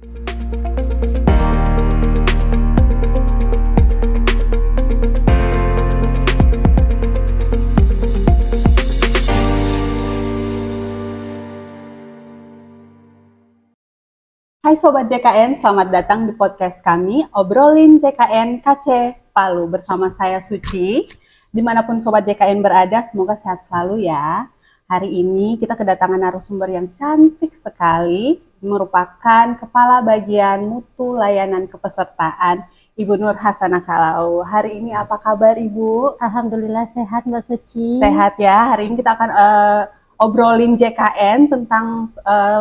Hai Sobat JKN, selamat datang di podcast kami, Obrolin JKN KC Palu. Bersama saya Suci, dimanapun Sobat JKN berada, semoga sehat selalu ya. Hari ini kita kedatangan narasumber yang cantik sekali, merupakan Kepala Bagian Mutu Layanan Kepesertaan, Ibu Nur Hasanah Kalau. Hari ini apa kabar Ibu? Alhamdulillah sehat Mbak Suci. Sehat ya, hari ini kita akan obrolin JKN tentang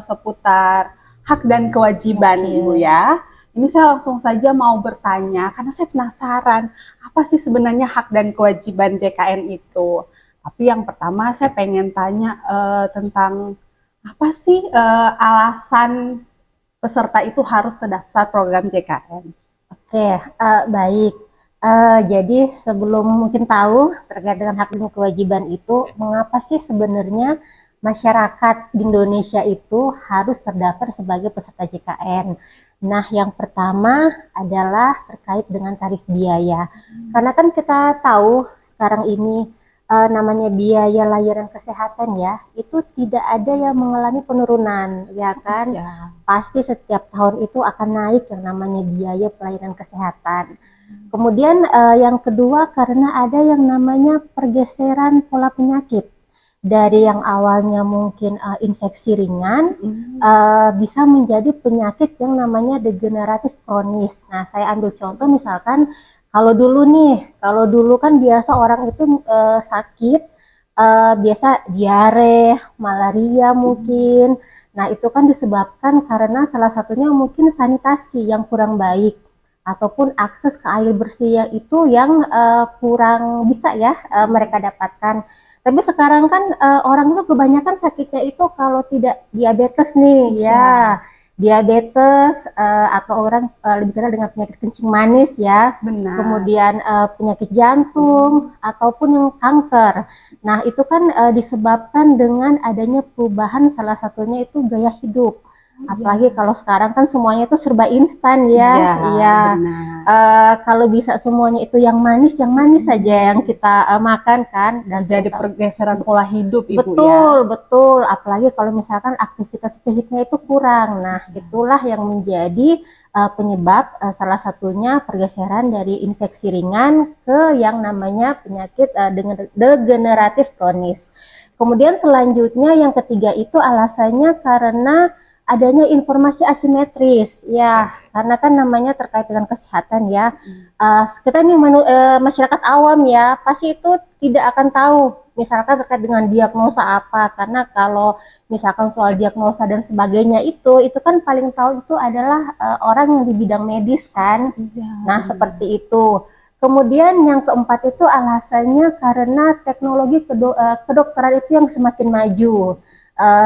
seputar hak dan kewajiban Ibu ya. Ini saya langsung saja mau bertanya karena saya penasaran apa sih sebenarnya hak dan kewajiban JKN itu. Tapi yang pertama saya pengen tanya tentang apa sih alasan peserta itu harus terdaftar program JKN. Oke, baik. Jadi sebelum mungkin tahu terkait dengan hak dan kewajiban itu, mengapa sih sebenarnya masyarakat di Indonesia itu harus terdaftar sebagai peserta JKN. Nah, yang pertama adalah terkait dengan tarif biaya. Karena kan kita tahu sekarang ini namanya biaya layanan kesehatan ya, itu tidak ada yang mengalami penurunan, ya kan? Ya. Pasti setiap tahun itu akan naik yang namanya biaya pelayanan kesehatan. Kemudian yang kedua karena ada yang namanya pergeseran pola penyakit. Dari yang awalnya mungkin infeksi ringan bisa menjadi penyakit yang namanya degeneratif kronis. Nah, saya ambil contoh misalkan kalau dulu kan biasa orang itu sakit biasa diare, malaria mungkin. Nah, itu kan disebabkan karena salah satunya mungkin sanitasi yang kurang baik ataupun akses ke air bersih itu yang kurang bisa ya mereka dapatkan. Tapi sekarang kan orang itu kebanyakan sakitnya itu kalau tidak diabetes nih ya, diabetes atau orang lebih kenal dengan penyakit kencing manis ya. Benar. Kemudian penyakit jantung ataupun yang kanker. Nah, itu kan disebabkan dengan adanya perubahan salah satunya itu gaya hidup. Apalagi kalau sekarang kan semuanya itu serba instan ya. Iya. Kalau bisa semuanya itu yang manis saja yang kita makan kan. Dan jadi pergeseran pola hidup Ibu betul, ya. Betul. Apalagi kalau misalkan aktivitas fisiknya itu kurang. Nah, itulah yang menjadi penyebab salah satunya pergeseran dari infeksi ringan ke yang namanya penyakit degeneratif kronis. Kemudian selanjutnya yang ketiga itu alasannya karena adanya informasi asimetris ya, karena kan namanya terkait dengan kesehatan ya. Kita ini masyarakat awam ya, pasti itu tidak akan tahu misalkan terkait dengan diagnosa apa, karena kalau misalkan soal diagnosa dan sebagainya itu kan paling tahu itu adalah orang yang di bidang medis kan. Nah, seperti itu. Kemudian yang keempat itu alasannya karena teknologi kedokteran itu yang semakin maju.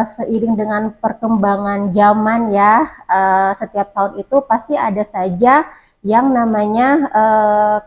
Seiring dengan perkembangan zaman ya, setiap tahun itu pasti ada saja yang namanya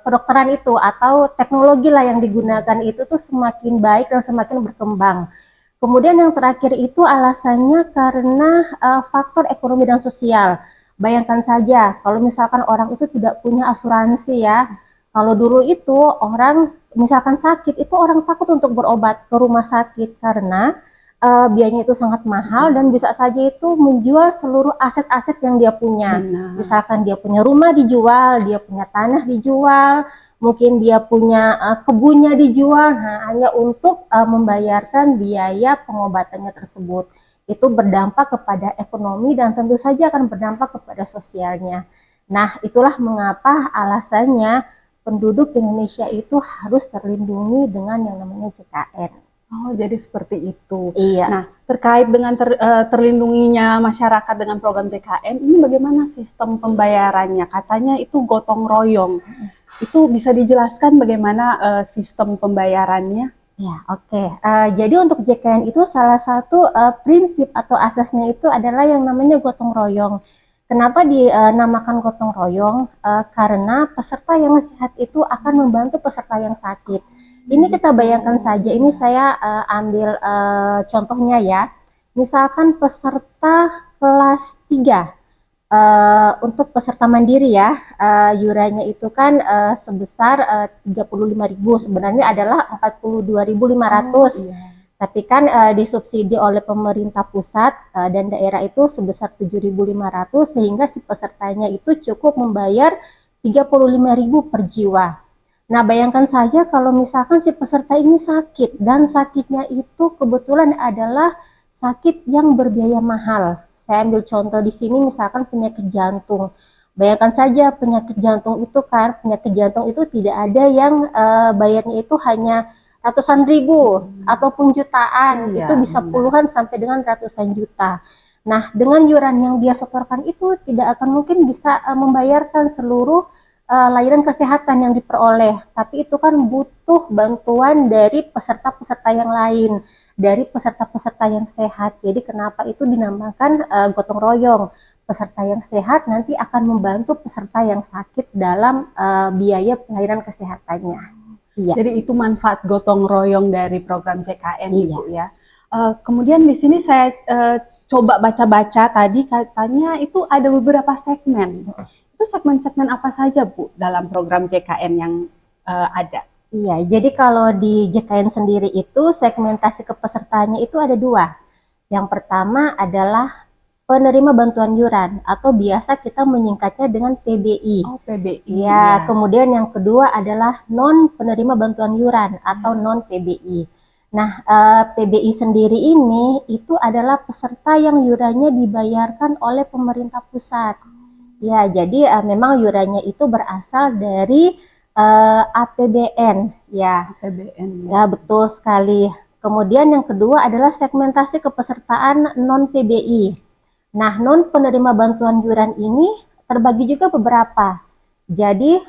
kedokteran itu atau teknologi lah yang digunakan itu tuh semakin baik dan semakin berkembang. Kemudian yang terakhir itu alasannya karena faktor ekonomi dan sosial. Bayangkan saja kalau misalkan orang itu tidak punya asuransi ya. Kalau dulu itu orang misalkan sakit itu orang takut untuk berobat ke rumah sakit karena biayanya itu sangat mahal dan bisa saja itu menjual seluruh aset-aset yang dia punya. Misalkan dia punya rumah dijual, dia punya tanah dijual, mungkin dia punya kebunnya dijual, hanya untuk membayarkan biaya pengobatannya tersebut. Itu berdampak kepada ekonomi dan tentu saja akan berdampak kepada sosialnya. Nah, itulah mengapa alasannya penduduk Indonesia itu harus terlindungi dengan yang namanya JKN. Oh, jadi seperti itu. Iya. Nah, terkait dengan terlindunginya masyarakat dengan program JKN, ini bagaimana sistem pembayarannya? Katanya itu gotong royong. Itu bisa dijelaskan bagaimana sistem pembayarannya? Ya, oke. Jadi untuk JKN itu salah satu prinsip atau asasnya itu adalah yang namanya gotong royong. Kenapa dinamakan gotong royong? Karena peserta yang sehat itu akan membantu peserta yang sakit. Ini kita bayangkan saja, ini saya ambil contohnya ya. Misalkan peserta kelas 3 Untuk peserta mandiri ya, iurannya itu kan sebesar 35.000, sebenarnya adalah 42.500. Oh, iya. Tapi kan disubsidi oleh pemerintah pusat dan daerah itu sebesar 7.500, sehingga si pesertanya itu cukup membayar 35.000 per jiwa. Nah, bayangkan saja kalau misalkan si peserta ini sakit, dan sakitnya itu kebetulan adalah sakit yang berbiaya mahal. Saya ambil contoh di sini misalkan penyakit jantung. Bayangkan saja penyakit jantung itu kan, penyakit jantung itu tidak ada yang bayarnya itu hanya ratusan ribu ataupun jutaan, Iya, itu bisa benar. puluhan sampai dengan ratusan juta. Nah, dengan yuran yang dia setorkan itu tidak akan mungkin bisa membayarkan seluruh layanan kesehatan yang diperoleh, tapi itu kan butuh bantuan dari peserta-peserta yang lain, dari peserta-peserta yang sehat. Jadi kenapa itu dinamakan gotong royong? Peserta yang sehat nanti akan membantu peserta yang sakit dalam biaya pelayanan kesehatannya. Iya. Jadi itu manfaat gotong royong dari program JKN, Iya. Ibu ya. Kemudian di sini saya coba baca-baca tadi katanya itu ada beberapa segmen. Itu segmen-segmen apa saja, Bu, dalam program JKN yang ada? Iya, jadi kalau di JKN sendiri itu segmentasi kepesertaannya itu ada dua. Yang pertama adalah penerima bantuan yuran atau biasa kita menyingkatnya dengan PBI. Oh, PBI. Ya, Ya. kemudian yang kedua adalah non penerima bantuan yuran atau non PBI. Nah, PBI sendiri ini itu adalah peserta yang yurannya dibayarkan oleh pemerintah pusat. Ya, jadi memang yurannya itu berasal dari APBN. Ya, PBN. ya betul sekali. Kemudian yang kedua adalah segmentasi kepesertaan non PBI. Nah, non penerima bantuan yuran ini terbagi juga beberapa. Jadi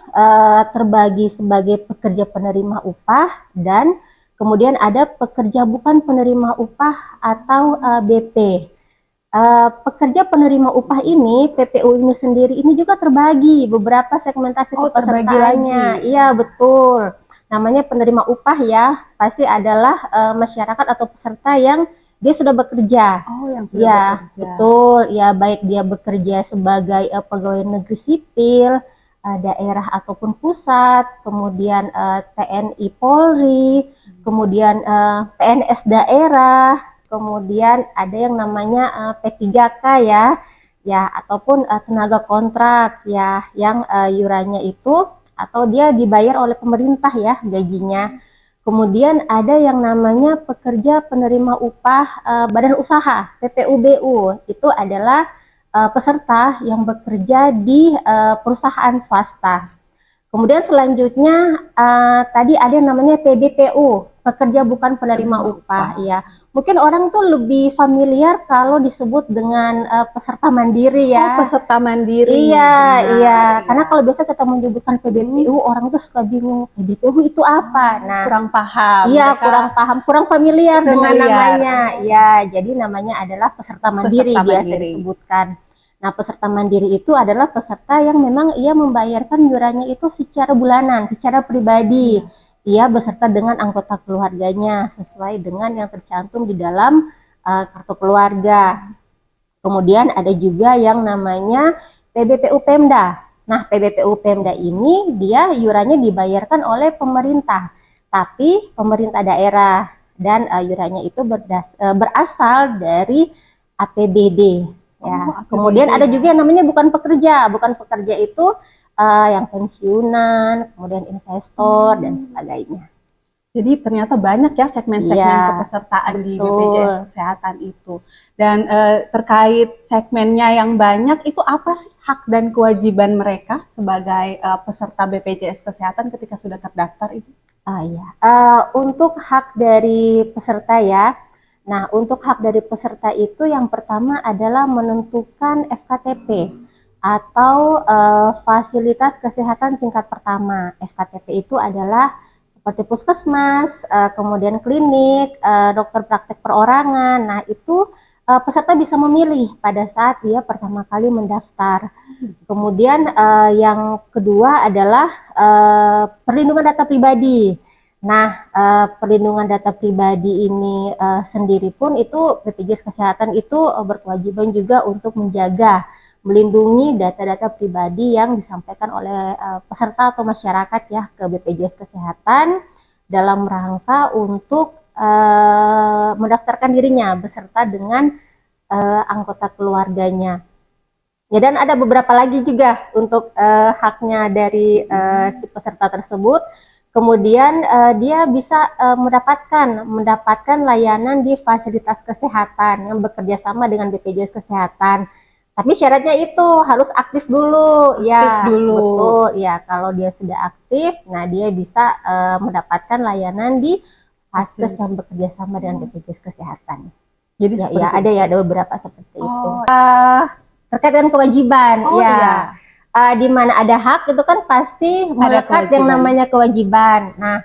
terbagi sebagai pekerja penerima upah dan kemudian ada pekerja bukan penerima upah atau BP. Pekerja penerima upah ini, PPU ini sendiri ini juga terbagi beberapa segmentasi terbagi kepesertaannya. lagi. Iya, betul. Namanya penerima upah ya, pasti adalah masyarakat atau peserta yang dia sudah bekerja. Oh, yang sudah Ya, bekerja. betul. Ya, baik dia bekerja sebagai pegawai negeri sipil, daerah ataupun pusat, kemudian TNI Polri, kemudian PNS daerah, kemudian ada yang namanya P3K ya, ya ataupun tenaga kontrak ya, yang yurannya itu atau dia dibayar oleh pemerintah ya gajinya. Kemudian ada yang namanya pekerja penerima upah badan usaha PPUBU, itu adalah peserta yang bekerja di perusahaan swasta. Kemudian selanjutnya tadi ada yang namanya PBPU, pekerja bukan penerima upah. Ya, mungkin orang tuh lebih familiar kalau disebut dengan peserta mandiri ya. Oh, peserta mandiri. Iya, benar, iya. Karena kalau biasa kita menyebutkan PBPU, orang tuh suka bingung, PBPU itu apa? Nah, kurang paham. iya, Mereka kurang paham, kurang familiar dengan familiar. namanya. Ya, jadi namanya adalah peserta mandiri Peserta biasa mandiri. disebutkan. Nah, peserta mandiri itu adalah peserta yang memang ia membayarkan yurannya itu secara bulanan, secara pribadi. Ia beserta dengan anggota keluarganya sesuai dengan yang tercantum di dalam kartu keluarga. Kemudian ada juga yang namanya PBPU Pemda. Nah, PBPU Pemda ini dia yurannya dibayarkan oleh pemerintah, tapi pemerintah daerah, dan yurannya itu berasal dari APBD. Ya. APBD, Kemudian ada ya. juga yang namanya bukan pekerja itu yang pensiunan, kemudian investor dan sebagainya. Jadi ternyata banyak ya segmen-segmen Iya, kepesertaan di betul. BPJS Kesehatan itu. Dan terkait segmennya yang banyak, itu apa sih hak dan kewajiban mereka sebagai peserta BPJS Kesehatan ketika sudah terdaftar, Ibu? Iya. Untuk hak dari peserta ya. Nah, untuk hak dari peserta itu yang pertama adalah menentukan FKTP atau fasilitas kesehatan tingkat pertama. FKTP itu adalah seperti puskesmas, kemudian klinik, dokter praktek perorangan. Nah, itu peserta bisa memilih pada saat dia pertama kali mendaftar. Kemudian yang kedua adalah perlindungan data pribadi. Nah, perlindungan data pribadi ini sendiri pun itu BPJS Kesehatan itu berkewajiban juga untuk menjaga melindungi data-data pribadi yang disampaikan oleh peserta atau masyarakat ya ke BPJS Kesehatan dalam rangka untuk mendaftarkan dirinya beserta dengan anggota keluarganya. Ya, dan ada beberapa lagi juga untuk haknya dari si peserta tersebut. Kemudian dia bisa mendapatkan layanan di fasilitas kesehatan yang bekerja sama dengan BPJS Kesehatan. Tapi syaratnya itu harus aktif dulu, ya. Betul, ya. Kalau dia sudah aktif, nah dia bisa mendapatkan layanan di Faskes yang bekerja sama dengan BPJS Kesehatan. Jadi ya, ada beberapa seperti itu. Terkait dengan kewajiban, iya. Di mana ada hak itu kan pasti melekat yang namanya kewajiban. Nah,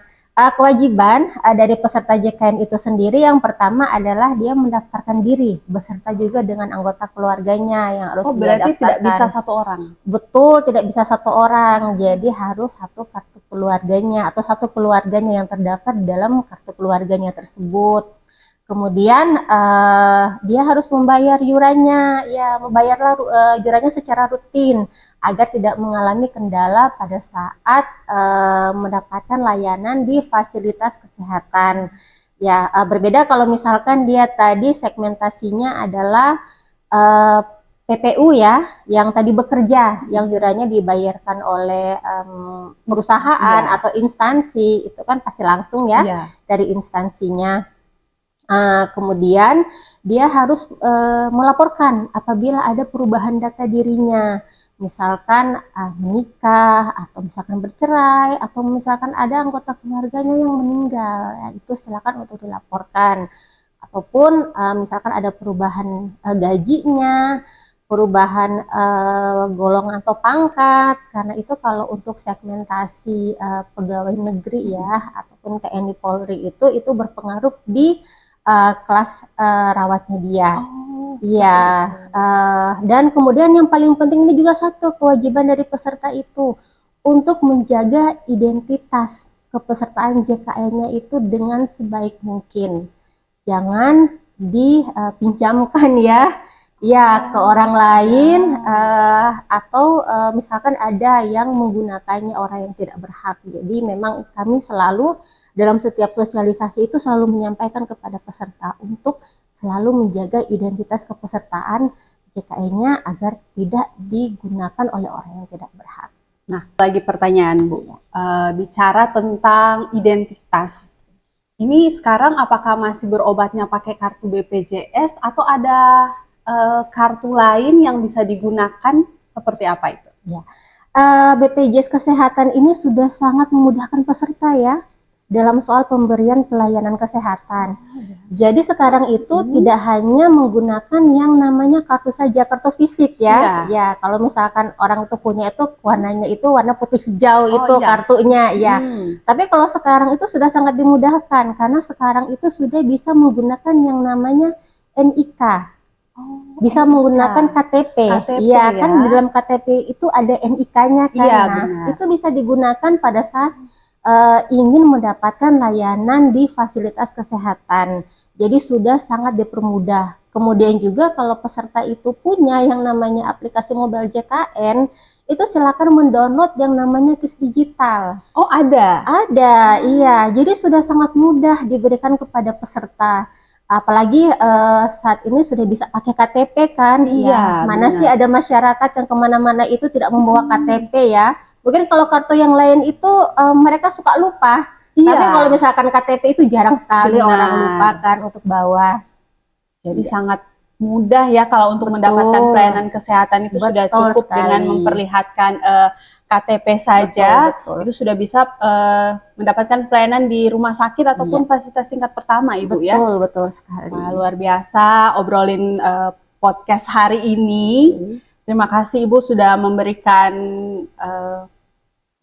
kewajiban dari peserta JKN itu sendiri yang pertama adalah dia mendaftarkan diri beserta juga dengan anggota keluarganya yang harus dia berarti daftarkan. tidak bisa satu orang? Betul, tidak bisa satu orang. Jadi harus satu kartu keluarganya atau satu keluarganya yang terdaftar di dalam kartu keluarganya tersebut. Kemudian dia harus membayar iurannya, ya membayarlah iurannya secara rutin agar tidak mengalami kendala pada saat mendapatkan layanan di fasilitas kesehatan. Ya, berbeda kalau misalkan dia tadi segmentasinya adalah PPU ya, yang tadi bekerja, yang iurannya dibayarkan oleh perusahaan atau instansi, itu kan pasti langsung ya dari instansinya. Kemudian dia harus melaporkan apabila ada perubahan data dirinya, misalkan menikah atau misalkan bercerai atau misalkan ada anggota keluarganya yang meninggal, ya, itu silakan untuk dilaporkan. Ataupun misalkan ada perubahan gajinya, perubahan golongan atau pangkat, karena itu kalau untuk segmentasi pegawai negeri ya ataupun TNI Polri itu berpengaruh di kelas rawatnya dia. Iya. Dan kemudian yang paling penting ini juga satu kewajiban dari peserta itu untuk menjaga identitas kepesertaan JKN-nya itu dengan sebaik mungkin. Jangan dipinjamkan ya ke orang lain atau misalkan ada yang menggunakannya orang yang tidak berhak. Jadi memang kami selalu dalam setiap sosialisasi itu selalu menyampaikan kepada peserta untuk selalu menjaga identitas kepesertaan JKN-nya agar tidak digunakan oleh orang yang tidak berhak. Nah, lagi pertanyaan Bu, bicara tentang identitas. Ini sekarang apakah masih berobatnya pakai kartu BPJS atau ada kartu lain yang bisa digunakan, seperti apa itu? Ya, BPJS Kesehatan ini sudah sangat memudahkan peserta ya dalam soal pemberian pelayanan kesehatan. Jadi sekarang itu tidak hanya menggunakan yang namanya kartu saja, kartu fisik ya. Ya, kalau misalkan orang itu punya itu warnanya itu warna putih hijau kartunya ya. Tapi kalau sekarang itu sudah sangat dimudahkan karena sekarang itu sudah bisa menggunakan yang namanya NIK. Bisa menggunakan KTP. Iya, kan di dalam KTP itu ada NIK-nya kan. Itu bisa digunakan pada saat ingin mendapatkan layanan di fasilitas kesehatan. Jadi sudah sangat dipermudah. Kemudian juga kalau peserta itu punya yang namanya aplikasi mobile JKN, itu silakan mendownload yang namanya KIS Digital. Oh, ada? Ada, iya. Jadi sudah sangat mudah diberikan kepada peserta. Apalagi saat ini sudah bisa pakai KTP kan. Iya, mana sih ada masyarakat yang kemana-mana itu tidak membawa KTP ya. Mungkin kalau kartu yang lain itu mereka suka lupa. Tapi kalau misalkan KTP itu jarang sekali orang lupa kan untuk bawa. Jadi sangat mudah ya kalau untuk mendapatkan pelayanan kesehatan itu sudah cukup dengan memperlihatkan KTP saja. Itu sudah bisa mendapatkan pelayanan di rumah sakit ataupun fasilitas tingkat pertama, Ibu ya. Betul sekali. Wah, luar biasa obrolin podcast hari ini. Terima kasih Ibu sudah memberikan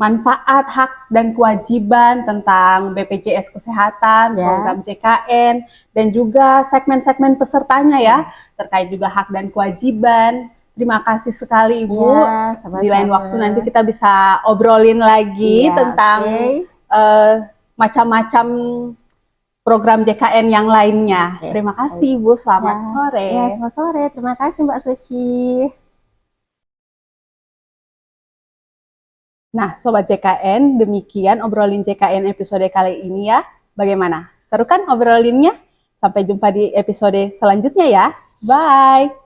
manfaat, hak, dan kewajiban tentang BPJS Kesehatan, program JKN, dan juga segmen-segmen pesertanya ya, terkait juga hak dan kewajiban. Terima kasih sekali Ibu. Di lain waktu nanti kita bisa obrolin lagi tentang macam-macam program JKN yang lainnya. Terima kasih Ibu, selamat sore. Ya, selamat sore. Terima kasih Mbak Suci. Nah, Sobat JKN, demikian obrolin JKN episode kali ini ya. Bagaimana? Seru kan obrolinnya? Sampai jumpa di episode selanjutnya ya. Bye!